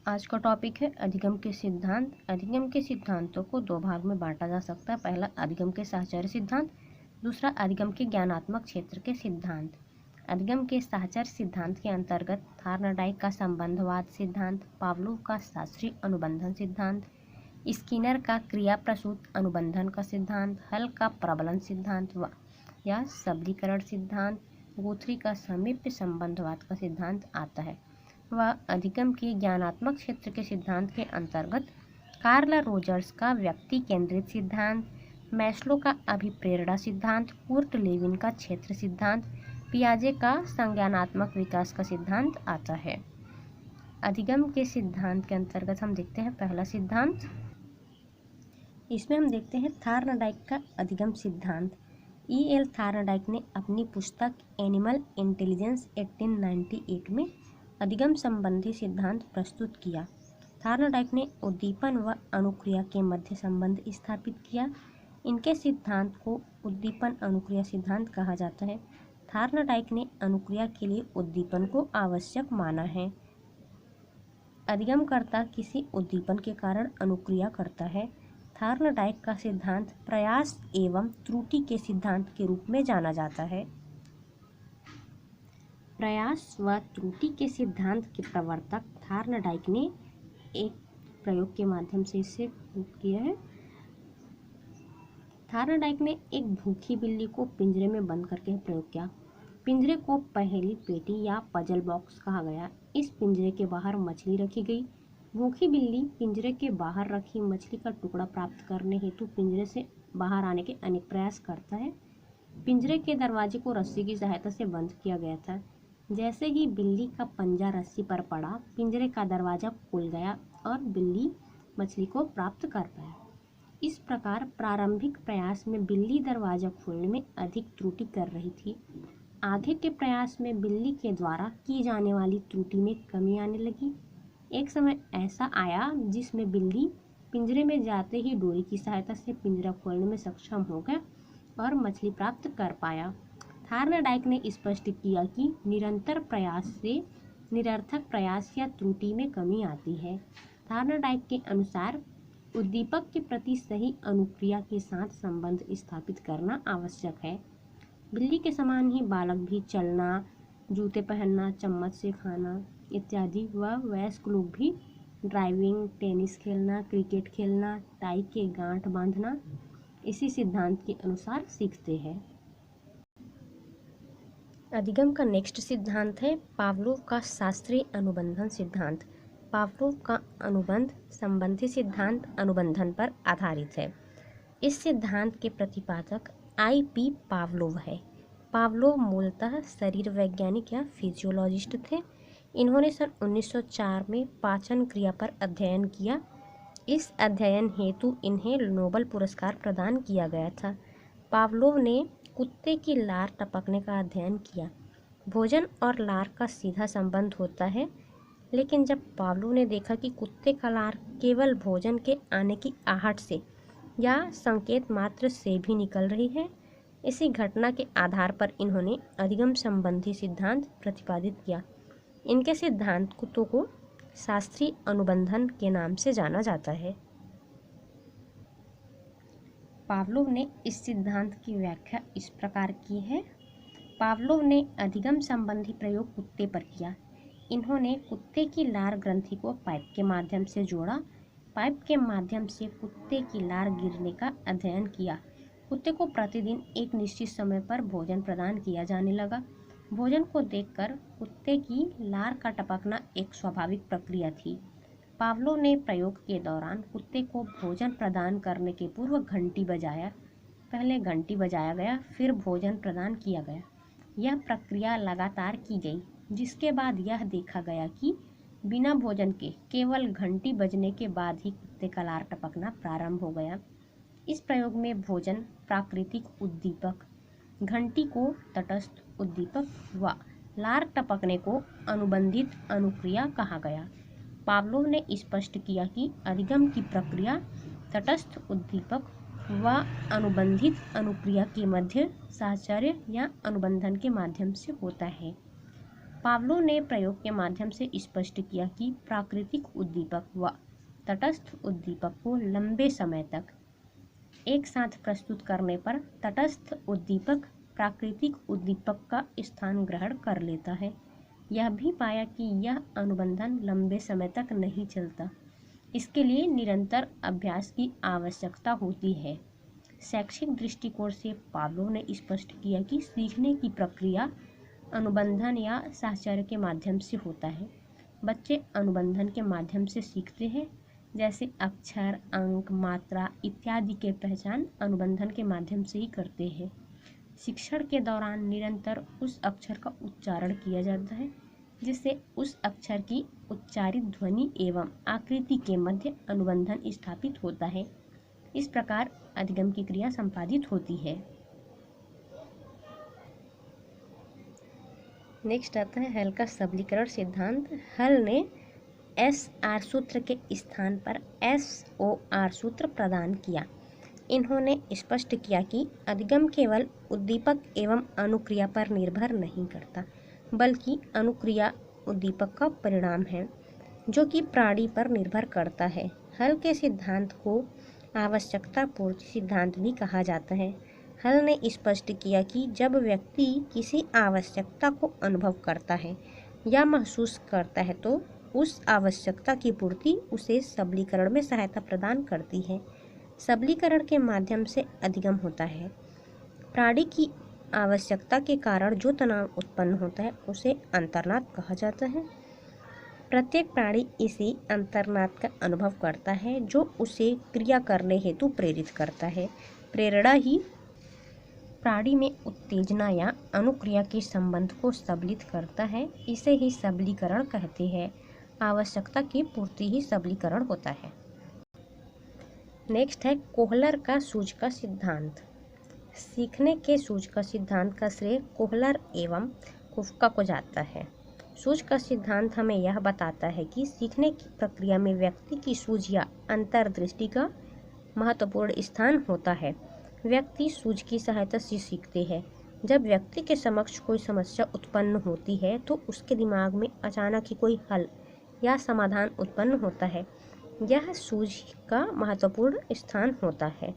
आज का टॉपिक है अधिगम के सिद्धांत। अधिगम के सिद्धांतों को दो भाग में बांटा जा सकता है। पहला अधिगम के साहचर्य सिद्धांत, दूसरा अधिगम के ज्ञानात्मक क्षेत्र के सिद्धांत। अधिगम के साहचर्य सिद्धांत के अंतर्गत थार्नडाइक का संबंधवाद सिद्धांत, पावलोव का शास्त्रीय अनुबंधन सिद्धांत, स्किनर का क्रिया प्रसूत अनुबंधन का सिद्धांत, हल का प्रबलन सिद्धांत या सबलीकरण सिद्धांत, गुथरी का समीप्य संबंधवाद का सिद्धांत आता है। वह अधिगम के ज्ञानात्मक क्षेत्र के सिद्धांत के अंतर्गत कार्ल रोजर्स का व्यक्ति केंद्रित सिद्धांत, मैस्लो का अभिप्रेरणा सिद्धांत, कुर्ट लेविन का क्षेत्र सिद्धांत, पियाजे का संज्ञानात्मक विकास का सिद्धांत आता है। अधिगम के सिद्धांत के अंतर्गत हम देखते हैं पहला सिद्धांत। इसमें हम देखते हैं थार्नडाइक का अधिगम सिद्धांत। E.L. थार्नडाइक ने अपनी पुस्तक एनिमल इंटेलिजेंस 1898 में अधिगम संबंधी सिद्धांत प्रस्तुत किया। थार्नडाइक ने उद्दीपन व अनुक्रिया के मध्य संबंध स्थापित किया। इनके सिद्धांत को उद्दीपन अनुक्रिया सिद्धांत कहा जाता है। थार्नडाइक ने अनुक्रिया के लिए उद्दीपन को आवश्यक माना है। अधिगमकर्ता किसी उद्दीपन के कारण अनुक्रिया करता है। थार्नडाइक का सिद्धांत प्रयास एवं त्रुटि के सिद्धांत के रूप में जाना जाता है। प्रयास व त्रुटि के सिद्धांत के प्रवर्तक थार्नडाइक ने एक प्रयोग के माध्यम से इसे प्रूव किया है। थार्नडाइक ने एक भूखी बिल्ली को पिंजरे में बंद करके प्रयोग किया। पिंजरे को पहेली पेटी या पजल बॉक्स कहा गया। इस पिंजरे के बाहर मछली रखी गई। भूखी बिल्ली पिंजरे के बाहर रखी मछली का टुकड़ा प्राप्त करने हेतु पिंजरे से बाहर आने के अनेक प्रयास करता है। पिंजरे के दरवाजे को रस्सी की सहायता से बंद किया गया था। जैसे ही बिल्ली का पंजा रस्सी पर पड़ा, पिंजरे का दरवाजा खुल गया और बिल्ली मछली को प्राप्त कर पाया। इस प्रकार प्रारंभिक प्रयास में बिल्ली दरवाजा खोलने में अधिक त्रुटि कर रही थी। आगे के प्रयास में बिल्ली के द्वारा की जाने वाली त्रुटि में कमी आने लगी। एक समय ऐसा आया जिसमें बिल्ली पिंजरे में जाते ही डोरी की सहायता से पिंजरा खोलने में सक्षम हो गया और मछली प्राप्त कर पाया। थार्नडाइक ने स्पष्ट किया कि निरंतर प्रयास से निरर्थक प्रयास या त्रुटि में कमी आती है। थार्नडाइक के अनुसार उद्दीपक के प्रति सही अनुक्रिया के साथ संबंध स्थापित करना आवश्यक है। बिल्ली के समान ही बालक भी चलना, जूते पहनना, चम्मच से खाना इत्यादि व वयस्क लोग भी ड्राइविंग, टेनिस खेलना, क्रिकेट खेलना, टाई के गांठ बांधना इसी सिद्धांत के अनुसार सीखते हैं। अधिगम का नेक्स्ट सिद्धांत है पावलोव का शास्त्रीय अनुबंधन सिद्धांत। पावलोव का अनुबंध संबंधी सिद्धांत अनुबंधन पर आधारित है। इस सिद्धांत के प्रतिपादक I.P. पावलोव है। पावलोव मूलतः शरीर वैज्ञानिक या फिजियोलॉजिस्ट थे। इन्होंने सन 1904 में पाचन क्रिया पर अध्ययन किया। इस अध्ययन हेतु इन्हें नोबेल पुरस्कार प्रदान किया गया था। पावलोव ने कुत्ते की लार टपकने का अध्ययन किया। भोजन और लार का सीधा संबंध होता है, लेकिन जब पावलोव ने देखा कि कुत्ते का लार केवल भोजन के आने की आहट से या संकेत मात्र से भी निकल रही है, इसी घटना के आधार पर इन्होंने अधिगम संबंधी सिद्धांत प्रतिपादित किया। इनके सिद्धांत कुत्तों को शास्त्रीय अनुबंधन के नाम से जाना जाता है। पावलोव ने इस सिद्धांत की व्याख्या इस प्रकार की है। पावलोव ने अधिगम संबंधी प्रयोग कुत्ते पर किया। इन्होंने कुत्ते की लार ग्रंथि को पाइप के माध्यम से जोड़ा। पाइप के माध्यम से कुत्ते की लार गिरने का अध्ययन किया। कुत्ते को प्रतिदिन एक निश्चित समय पर भोजन प्रदान किया जाने लगा। भोजन को देखकर कुत्ते की लार का टपकना एक स्वाभाविक प्रक्रिया थी। पावलोव ने प्रयोग के दौरान कुत्ते को भोजन प्रदान करने के पूर्व घंटी बजाया। पहले घंटी बजाया गया, फिर भोजन प्रदान किया गया। यह प्रक्रिया लगातार की गई, जिसके बाद यह देखा गया कि बिना भोजन के केवल घंटी बजने के बाद ही कुत्ते का लार टपकना प्रारंभ हो गया। इस प्रयोग में भोजन प्राकृतिक उद्दीपक, घंटी को तटस्थ उद्दीपक व लार टपकने को अनुबंधित अनुक्रिया कहा गया। पावलोव ने स्पष्ट किया कि अधिगम की प्रक्रिया तटस्थ उद्दीपक व अनुबंधित अनुक्रिया के मध्य साहचर्य या अनुबंधन के माध्यम से होता है। पावलोव ने प्रयोग के माध्यम से स्पष्ट किया कि प्राकृतिक उद्दीपक व तटस्थ उद्दीपक को लंबे समय तक एक साथ प्रस्तुत करने पर तटस्थ उद्दीपक प्राकृतिक उद्दीपक का स्थान ग्रहण कर लेता है। यह भी पाया कि यह अनुबंधन लंबे समय तक नहीं चलता, इसके लिए निरंतर अभ्यास की आवश्यकता होती है। शैक्षिक दृष्टिकोण से पावलोव ने स्पष्ट किया कि सीखने की प्रक्रिया अनुबंधन या साहचर्य के माध्यम से होता है। बच्चे अनुबंधन के माध्यम से सीखते हैं, जैसे अक्षर, अंक, मात्रा इत्यादि के पहचान अनुबंधन के माध्यम से ही करते हैं। शिक्षण के दौरान निरंतर उस अक्षर का उच्चारण किया जाता है, जिससे उस अक्षर की उच्चारित ध्वनि एवं आकृति के मध्य अनुबंधन स्थापित होता है। इस प्रकार अधिगम की क्रिया संपादित होती है। नेक्स्ट आता है हल का सबलीकरण सिद्धांत। हल ने SR सूत्र के स्थान पर SOR सूत्र प्रदान किया। इन्होंने स्पष्ट किया कि अधिगम केवल उद्दीपक एवं अनुक्रिया पर निर्भर नहीं करता, बल्कि अनुक्रिया उद्दीपक का परिणाम है, जो कि प्राणी पर निर्भर करता है। हल के सिद्धांत को आवश्यकता पूर्ति सिद्धांत भी कहा जाता है। हल ने स्पष्ट किया कि जब व्यक्ति किसी आवश्यकता को अनुभव करता है या महसूस करता है, तो उस आवश्यकता की पूर्ति उसे सबलीकरण में सहायता प्रदान करती है। सबलीकरण के माध्यम से अधिगम होता है। प्राणी की आवश्यकता के कारण जो तनाव उत्पन्न होता है, उसे अंतर्नाद कहा जाता है। प्रत्येक प्राणी इसी अंतर्नाद का अनुभव करता है, जो उसे क्रिया करने हेतु प्रेरित करता है। प्रेरणा ही प्राणी में उत्तेजना या अनुक्रिया के संबंध को सबलित करता है। इसे ही सबलीकरण कहते हैं। आवश्यकता की पूर्ति ही सबलीकरण होता है। नेक्स्ट है कोहलर का सूझ का सिद्धांत। सीखने के सूझ का सिद्धांत का श्रेय कोहलर एवं कुफ्का को जाता है। सूझ का सिद्धांत हमें यह बताता है कि सीखने की प्रक्रिया में व्यक्ति की सूझ या अंतर्दृष्टि का महत्वपूर्ण स्थान होता है। व्यक्ति सूझ की सहायता से सीखते हैं। जब व्यक्ति के समक्ष कोई समस्या उत्पन्न होती है, तो उसके दिमाग में अचानक ही कोई हल या समाधान उत्पन्न होता है। यह सूझ का महत्वपूर्ण स्थान होता है।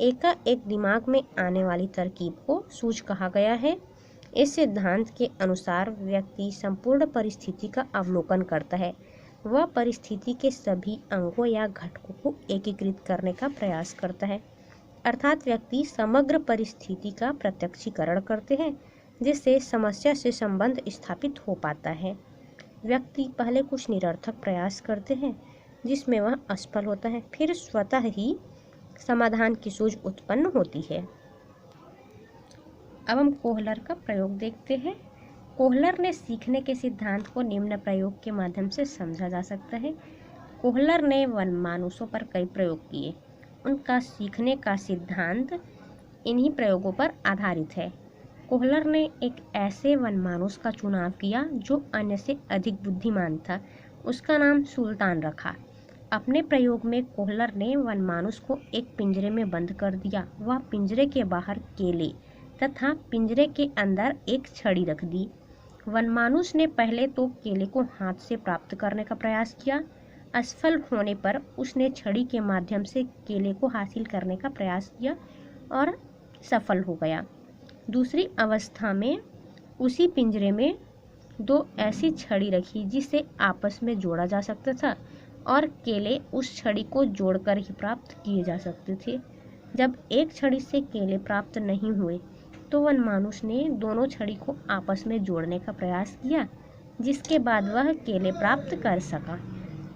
एकाएक दिमाग में आने वाली तरकीब को सूझ कहा गया है। इस सिद्धांत के अनुसार व्यक्ति संपूर्ण परिस्थिति का अवलोकन करता है। वह परिस्थिति के सभी अंगों या घटकों को एकीकृत करने का प्रयास करता है, अर्थात व्यक्ति समग्र परिस्थिति का प्रत्यक्षीकरण करते हैं, जिससे समस्या से संबंध स्थापित हो पाता है। व्यक्ति पहले कुछ निरर्थक प्रयास करते हैं, जिसमें वह असफल होता है, फिर स्वतः ही समाधान की सूझ उत्पन्न होती है। अब हम कोहलर का प्रयोग देखते हैं। कोहलर ने सीखने के सिद्धांत को निम्न प्रयोग के माध्यम से समझा जा सकता है। कोहलर ने वनमानुषों पर कई प्रयोग किए। उनका सीखने का सिद्धांत इन्हीं प्रयोगों पर आधारित है। कोहलर ने एक ऐसे वनमानुष का चुनाव किया जो अन्य से अधिक बुद्धिमान था। उसका नाम सुल्तान रखा। अपने प्रयोग में कोहलर ने वनमानुष को एक पिंजरे में बंद कर दिया। वह पिंजरे के बाहर केले तथा पिंजरे के अंदर एक छड़ी रख दी। वनमानुष ने पहले तो केले को हाथ से प्राप्त करने का प्रयास किया। असफल होने पर उसने छड़ी के माध्यम से केले को हासिल करने का प्रयास किया और सफल हो गया। दूसरी अवस्था में उसी पिंजरे में दो ऐसी छड़ी रखी जिसे आपस में जोड़ा जा सकता था और केले उस छड़ी को जोड़कर ही प्राप्त किए जा सकते थे। जब एक छड़ी से केले प्राप्त नहीं हुए, तो वनमानुष ने दोनों छड़ी को आपस में जोड़ने का प्रयास किया, जिसके बाद वह केले प्राप्त कर सका।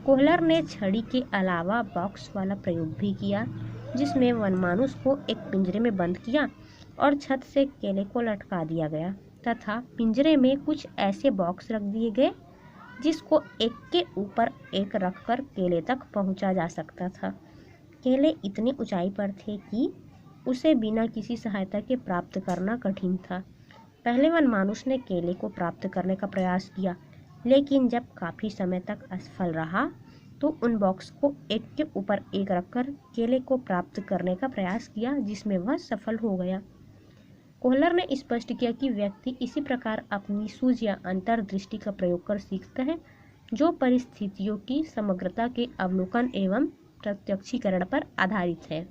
कोहलर ने छड़ी के अलावा बॉक्स वाला प्रयोग भी किया, जिसमें वनमानुष को एक पिंजरे में बंद किया और छत से केले को लटका दिया गया तथा पिंजरे में कुछ ऐसे बॉक्स रख दिए गए जिसको एक के ऊपर एक रखकर केले तक पहुंचा जा सकता था। केले इतनी ऊंचाई पर थे कि उसे बिना किसी सहायता के प्राप्त करना कठिन था। पहले वनमानुष ने केले को प्राप्त करने का प्रयास किया, लेकिन जब काफ़ी समय तक असफल रहा तो उन बॉक्स को एक के ऊपर एक रखकर केले को प्राप्त करने का प्रयास किया, जिसमें वह सफल हो गया। कोहलर ने स्पष्ट किया कि व्यक्ति इसी प्रकार अपनी सूझ या अंतर्दृष्टि का प्रयोग कर सीखता है जो परिस्थितियों की समग्रता के अवलोकन एवं प्रत्यक्षीकरण पर आधारित है।